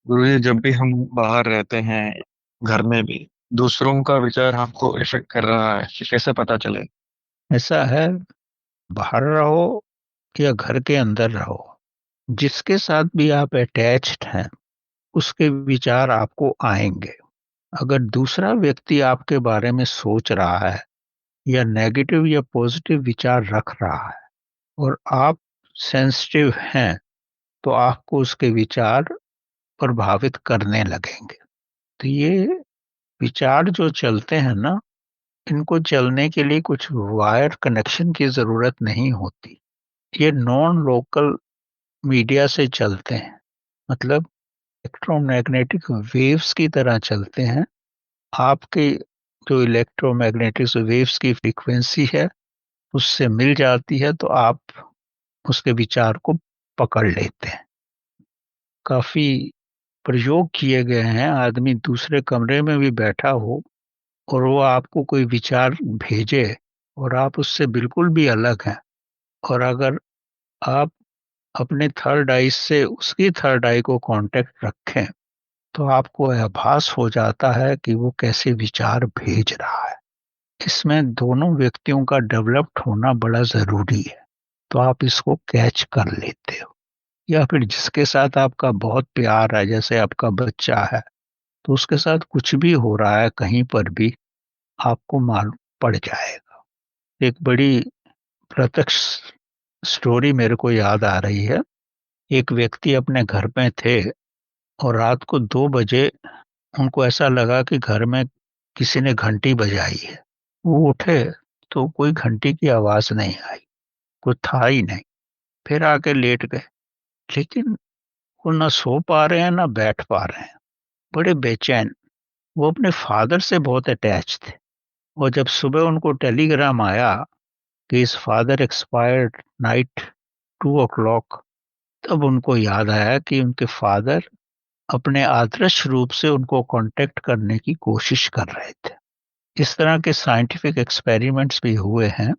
गुरुजी, जब भी हम बाहर रहते हैं, घर में भी दूसरों का विचार हमको इफेक्ट कर रहा है कि कैसे पता चले। ऐसा है। बाहर रहो या घर के अंदर रहो, जिसके साथ भी आप अटैच्ड हैं उसके विचार आपको आएंगे। अगर दूसरा व्यक्ति आपके बारे में सोच रहा है या नेगेटिव या पॉजिटिव विचार रख रहा है और आप सेंसिटिव हैं, तो आपको उसके विचार प्रभावित करने लगेंगे। तो ये विचार जो चलते हैं ना, इनको चलने के लिए कुछ वायर कनेक्शन की जरूरत नहीं होती। ये नॉन लोकल मीडिया से चलते हैं, मतलब इलेक्ट्रोमैग्नेटिक वेव्स की तरह चलते हैं। आपके जो इलेक्ट्रोमैग्नेटिक वेव्स की फ्रीक्वेंसी है उससे मिल जाती है, तो आप उसके विचार को पकड़ लेते हैं। काफी प्रयोग किए गए हैं। आदमी दूसरे कमरे में भी बैठा हो और वो आपको कोई विचार भेजे और आप उससे बिल्कुल भी अलग हैं, और अगर आप अपने थर्ड आई से उसकी थर्ड आई को कांटेक्ट रखें, तो आपको आभास हो जाता है कि वो कैसे विचार भेज रहा है। इसमें दोनों व्यक्तियों का डेवलप्ड होना बड़ा जरूरी है, तो आप इसको कैच कर लेते हो। या फिर जिसके साथ आपका बहुत प्यार है, जैसे आपका बच्चा है, तो उसके साथ कुछ भी हो रहा है कहीं पर भी आपको मालूम पड़ जाएगा। एक बड़ी प्रत्यक्ष स्टोरी मेरे को याद आ रही है। एक व्यक्ति अपने घर में थे और रात को 2 बजे उनको ऐसा लगा कि घर में किसी ने घंटी बजाई है। वो उठे तो कोई घंटी की आवाज नहीं आई, कोई था ही नहीं। फिर आके लेट गए, लेकिन वो न सो पा रहे हैं ना बैठ पा रहे हैं, बड़े बेचैन। वो अपने फादर से बहुत अटैच थे, और जब सुबह उनको टेलीग्राम आया कि इस फादर एक्सपायर्ड नाइट 2 o'clock, तब उनको याद आया कि उनके फादर अपने आदर्श रूप से उनको कांटेक्ट करने की कोशिश कर रहे थे। इस तरह के साइंटिफिक एक्सपेरिमेंट्स भी हुए हैं।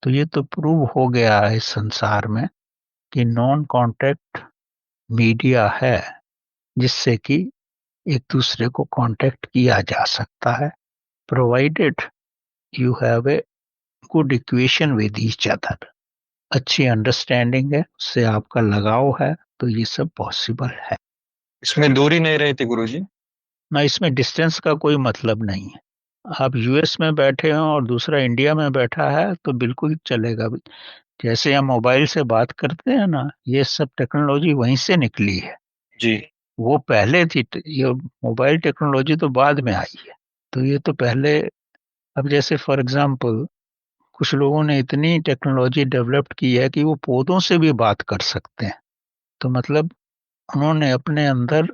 तो ये तो प्रूव हो गया है इस संसार में कि नॉन कांटेक्ट मीडिया है, जिससे कि एक दूसरे को कांटेक्ट किया जा सकता है, provided you have a good equation with each other. अच्छी अंडरस्टैंडिंग है, उससे आपका लगाव है, तो ये सब पॉसिबल है। इसमें दूरी नहीं रहती गुरुजी। ना, इसमें डिस्टेंस का कोई मतलब नहीं है। आप यूएस में बैठे हो और दूसरा इंडिया में बैठा है तो बिल्कुल चलेगा भी। जैसे हम मोबाइल से बात करते हैं ना, ये सब टेक्नोलॉजी वहीं से निकली है। जी। वो पहले थी, ये मोबाइल टेक्नोलॉजी तो बाद में आई है। तो ये तो पहले, अब जैसे फॉर एग्जांपल कुछ लोगों ने इतनी टेक्नोलॉजी डेवलप की है कि वो पौधों से भी बात कर सकते हैं। तो मतलब उन्होंने अपने अंदर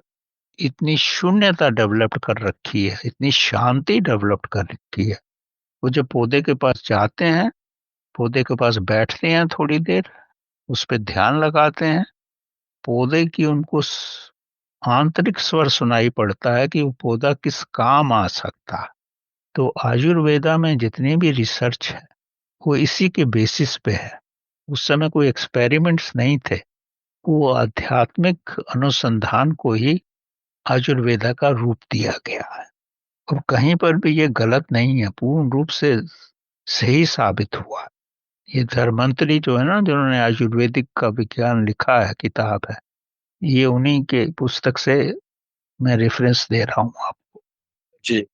इतनी शून्यता डेवलप कर रखी है, इतनी शांति डेवलप कर रखी है। वो जब पौधे के पास जाते हैं, पौधे के पास बैठते हैं थोड़ी देर, उस पर ध्यान लगाते हैं, पौधे की उनको आंतरिक स्वर सुनाई पड़ता है कि वो पौधा किस काम आ सकता है। तो आयुर्वेदा में जितनी भी रिसर्च है वो इसी के बेसिस पे है। उस समय कोई एक्सपेरिमेंट्स नहीं थे, वो आध्यात्मिक अनुसंधान को ही आयुर्वेदा का रूप दिया गया है। और कहीं पर भी ये गलत नहीं है, पूर्ण रूप से सही साबित हुआ। ये धर्मंतरी जो है ना, जिन्होंने आयुर्वेदिक का विज्ञान लिखा है, किताब है, ये उन्हीं के पुस्तक से मैं रेफरेंस दे रहा हूँ आपको। जी।